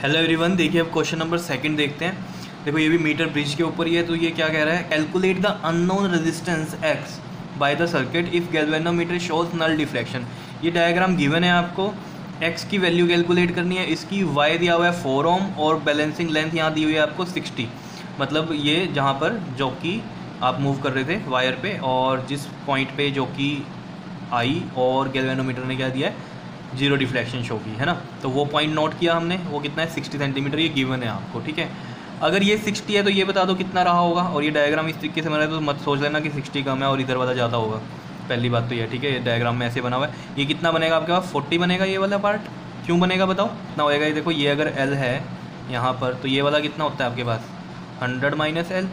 Hello everyone, देखिए अब question number second देखते हैं। देखो ये भी मीटर ब्रिज के ऊपर ही है। तो ये क्या कह रहा है, calculate the unknown resistance X by the circuit if galvanometer shows null deflection. ये डायग्राम गिवन है आपको, एक्स की वैल्यू कैलकुलेट करनी है, इसकी वाई दिया हुआ है 4 ओम और बैलेंसिंग लेंथ यहाँ दी हुई है आपको 60। मतलब ये जहाँ पर जॉकी आप मूव कर रहे थे वायर पे और जिस पॉइंट पे जॉकी आई और गैल्वेनोमीटर ने क्या दिया है, जीरो डिफ्लेक्शन शो की है ना। तो वो पॉइंट नोट किया हमने, वो कितना है 60 सेंटीमीटर, ये गिवन है आपको। ठीक है, अगर ये 60 है तो ये बता दो कितना रहा होगा। और ये डायग्राम इस तरीके से बना है तो मत सोच लेना कि 60 कम है और इधर वाला ज़्यादा होगा। पहली बात तो ये ठीक है, ये डायग्राम में ऐसे बना हुआ है। ये कितना बनेगा आपके पास, 40 बनेगा ये वाला पार्ट। क्यों बनेगा बताओ, कितना होएगा ये। देखो ये अगर एल है यहाँ पर तो ये वाला कितना होता है आपके पास 100 माइनस एल,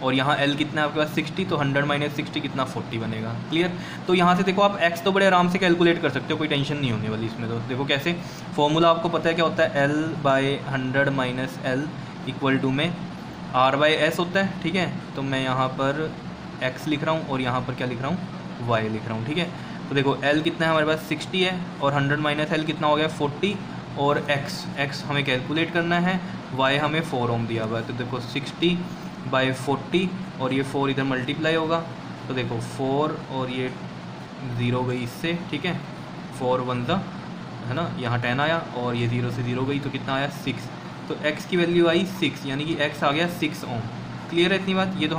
और यहाँ L कितना है आपके पास 60, तो 100 माइनस 60 कितना 40 बनेगा। क्लियर। तो यहाँ से देखो आप X तो बड़े आराम से कैलकुलेट कर सकते हो, कोई टेंशन नहीं होने वाली इसमें। तो देखो कैसे, फॉर्मूला आपको पता है क्या होता है, L by 100 minus L equal to में R बाय एस होता है। ठीक है, तो मैं यहाँ पर X लिख रहा हूँ और यहाँ पर क्या लिख रहा हूँ, Y लिख रहा हूँ। ठीक है, तो देखो L कितना है हमारे पास 60 है और 100 माइनस एल कितना हो गया 40, और X हमें कैलकुलेट करना है, Y हमें 4 ओम दिया हुआ है। तो देखो 60 बाय 40 और ये 4 इधर मल्टीप्लाई होगा, तो देखो 4 और ये 0 गई इससे। ठीक है, 4 1 ज़ा है ना, यहाँ 10 आया और ये 0 से 0 गई तो कितना आया 6। तो x की वैल्यू आई 6, यानी कि x आ गया 6 ओम। क्लियर है इतनी बात। ये तो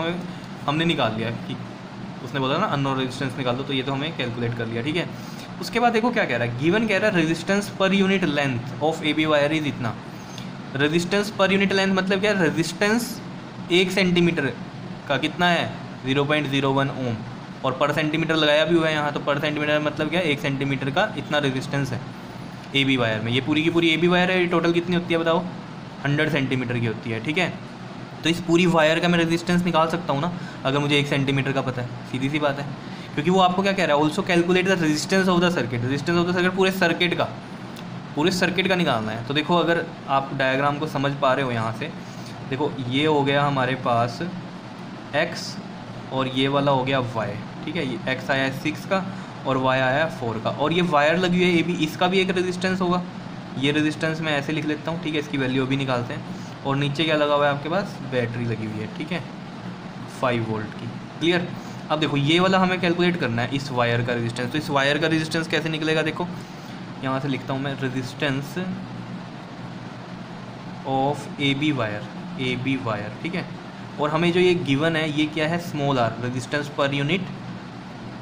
हमने निकाल लिया कि उसने बोला ना अननोन रेजिस्टेंस निकाल दो, तो ये तो हमें कैलकुलेट कर लिया। ठीक है, उसके बाद देखो क्या कह रहा है, गिवन कह रहा है resistance per unit length of A B wire is इतना। रेजिस्टेंस पर यूनिट लेंथ मतलब क्या है, रेजिस्टेंस 1 सेंटीमीटर का कितना है 0.01 ओम, और पर सेंटीमीटर लगाया भी हुआ है यहाँ। तो पर सेंटीमीटर मतलब क्या है, 1 सेंटीमीटर का इतना रेजिस्टेंस है ए बी वायर में। ये पूरी की पूरी ए बी वायर है, ये टोटल कितनी होती है बताओ, 100 सेंटीमीटर की होती है। ठीक है, तो इस पूरी वायर का मैं रेजिस्टेंस निकाल सकता हूँ ना, अगर मुझे 1 सेंटीमीटर का पता है। सीधी सी बात है, क्योंकि वो आपको क्या कह रहा है, also calculate the resistance of the circuit. Resistance of the circuit पूरे सर्किट का निकालना है। तो देखो अगर आप डायग्राम को समझ पा रहे हो यहाँ से, देखो ये हो गया हमारे पास x और ये वाला हो गया y। ठीक है, ये x आया है 6 का और y आया है 4 का, और ये वायर लगी हुई है ये भी, इसका भी एक रेजिस्टेंस होगा। ये रेजिस्टेंस मैं ऐसे लिख लेता हूँ। ठीक है, इसकी वैल्यू भी निकालते हैं। और नीचे क्या लगा हुआ है आपके पास, बैटरी लगी हुई है। ठीक है, 5 वोल्ट की। क्लियर। अब देखो ये वाला हमें कैलकुलेट करना है, इस वायर का रेजिस्टेंस। तो इस वायर का रेजिस्टेंस कैसे निकलेगा, देखो यहाँ से लिखता हूँ मैं, resistance of A B wire. ठीक है, और हमें जो ये गिवन है ये क्या है, small r, resistance per unit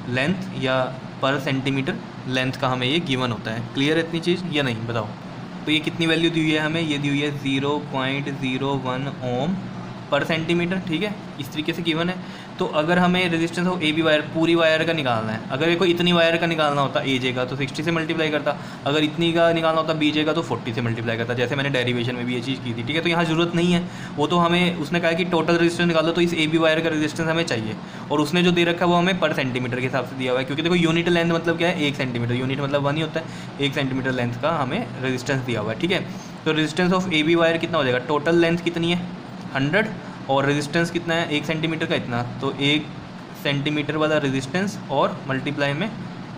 length या पर सेंटीमीटर लेंथ का हमें ये गिवन होता है। क्लियर है इतनी चीज़ या नहीं बताओ। तो ये कितनी वैल्यू दी हुई है हमें, ये दी हुई है 0.01 ओम पर सेंटीमीटर। ठीक है, इस तरीके से गिवन है। तो अगर हमें resistance of A B wire पूरी वायर का निकालना है, अगर देखो इतनी वायर का निकालना होता ए जे का तो 60 से मल्टीप्लाई करता, अगर इतनी का निकालना होता बी जे का तो 40 से मल्टीप्लाई करता, जैसे मैंने डेरिवेशन में भी ये चीज़ की थी। ठीक है, तो यहाँ ज़रूरत नहीं है, वो तो हमें उसने कहा कि टोटल रेजिस्टेंस निकालो, तो इस ए बी वायर का रेजिस्टेंस हमें चाहिए, और उसने जो दे रखा है वो हमें पर सेंटीमीटर के हिसाब से दिया हुआ है। क्योंकि देखो यूनिट लेंथ मतलब क्या है, 1 सेंटीमीटर, यूनिट मतलब 1 ही होता है, 1 सेंटीमीटर लेंथ का हमें रेजिस्टेंस दिया हुआ है। ठीक है, तो resistance of A B wire कितना हो जाएगा, टोटल लेंथ कितनी है 100, और रेजिस्टेंस कितना है 1 सेंटीमीटर का इतना, तो 1 सेंटीमीटर वाला रेजिस्टेंस और मल्टीप्लाई में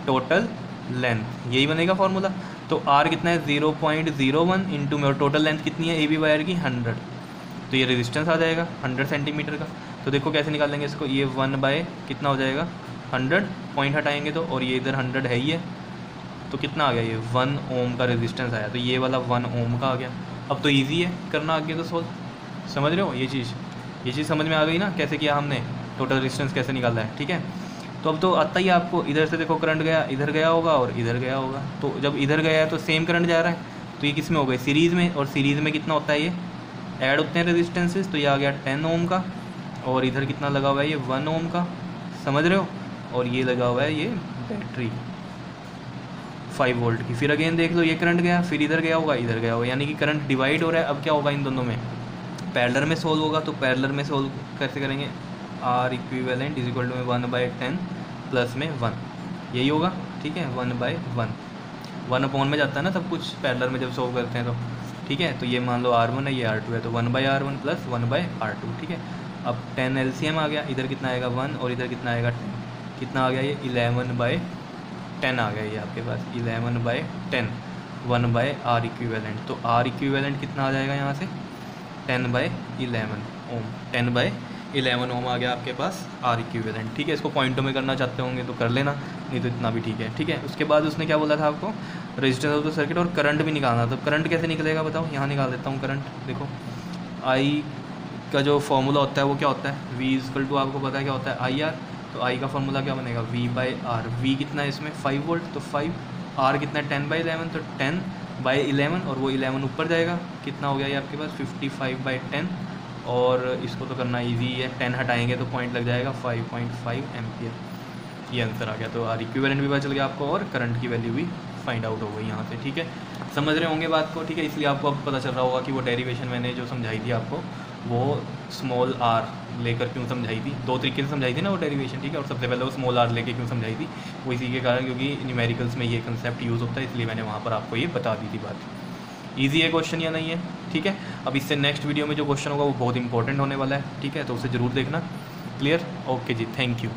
टोटल लेंथ, यही बनेगा फॉर्मूला। तो R कितना है 0.01 इंटू में, और टोटल लेंथ कितनी है ए बी वायर की 100, तो ये रेजिस्टेंस आ जाएगा 100 सेंटीमीटर का। तो देखो कैसे निकालेंगे इसको, ये 1 बाय कितना हो जाएगा 100, पॉइंट हटाएंगे तो, और ये इधर 100 है ही है, तो कितना आ गया ये 1 ओम का रेजिस्टेंस आया। तो ये वाला 1 ओम का आ गया। अब तो ईजी है करना आगे तो सोल्व, समझ रहे हो ये चीज़ समझ में आ गई ना, कैसे किया हमने, टोटल रेजिस्टेंस कैसे निकाला है। ठीक है, तो अब तो आता ही आपको, इधर से देखो करंट गया, इधर गया होगा और इधर गया होगा। तो जब इधर गया है तो सेम करंट जा रहा है, तो ये किस में हो गए, सीरीज़ में, और सीरीज़ में कितना होता है, ये ऐड होते हैं रेजिस्टेंसेस। तो ये आ गया 10 ओम का, और इधर कितना लगा हुआ है ये 1 ओम का, समझ रहे हो, और ये लगा हुआ है ये बैटरी 5 वोल्ट की। फिर अगेन देख लो, ये करंट गया, फिर इधर गया होगा, इधर गया होगा, यानी कि करंट डिवाइड हो रहा है। अब क्या होगा इन दोनों में, पैरेलल में सोल्व होगा। तो पैरेलल में सोल्व कैसे करेंगे, R equivalent is equal to 1/10 plus में 1, यही होगा। ठीक है, 1/1 1 अपॉन में जाता है ना सब कुछ पैरेलल में जब सोल्व करते हैं तो। ठीक है, तो ये मान लो R1 है, ये R2 है, तो 1/R1 प्लस 1/R2। ठीक है, अब 10 LCM आ गया, इधर कितना आएगा 1 और इधर कितना आएगा 10, कितना आ गया ये 11/10 आ गया ये आपके पास 11/10। 1/R equivalent. तो R इक्विवेलेंट कितना आ जाएगा यहाँ से 10/11 ओम। 10/11 ओम आ गया आपके पास R इक्विवेलेंट। ठीक है, इसको पॉइंटों में करना चाहते होंगे तो कर लेना, नहीं तो इतना भी ठीक है। ठीक है, उसके बाद उसने क्या बोला था आपको, रेजिस्टेंस ऑफ द सर्किट और करंट भी निकालना। तो करंट कैसे निकलेगा बताओ, यहाँ निकाल देता हूँ करंट। देखो आई का जो फॉर्मूला होता है वो क्या होता है, V इक्वल टू आपको पता है क्या होता है IR। तो I का फॉर्मूला क्या बनेगा V/R। V कितना है इसमें 5 वोल्ट, तो 5। R कितना है 10/11, तो 10/11 और वो 11 ऊपर जाएगा, कितना हो गया ये आपके पास 55/10। और इसको तो करना ईजी है, 10 हटाएंगे तो पॉइंट लग जाएगा 5.5 एम्पियर। ये आंसर आ गया। तो R इक्विवेलेंट भी पता चल गया आपको और करंट की वैल्यू भी फाइंड आउट हो गई यहाँ से। ठीक है, समझ रहे होंगे बात को। ठीक है, इसलिए आपको अब पता चल रहा होगा कि वो डेरिवेशन मैंने जो समझाई थी आपको वो स्मॉल r लेकर क्यों समझाई थी। दो तरीके से समझाई थी ना वो डेरिवेशन। ठीक है, और सबसे पहले वो स्मॉल r लेके क्यों समझाई थी, वो इसी के कारण क्योंकि न्यूमेरिकल्स में ये कंसेप्ट यूज़ होता है, इसलिए मैंने वहाँ पर आपको ये बता दी थी बात। ईजी है क्वेश्चन या नहीं है। ठीक है, अब इससे नेक्स्ट वीडियो में जो क्वेश्चन होगा वो बहुत इंपॉर्टेंट होने वाला है। ठीक है, तो उसे ज़रूर देखना। क्लियर, ओके जी, थैंक यू।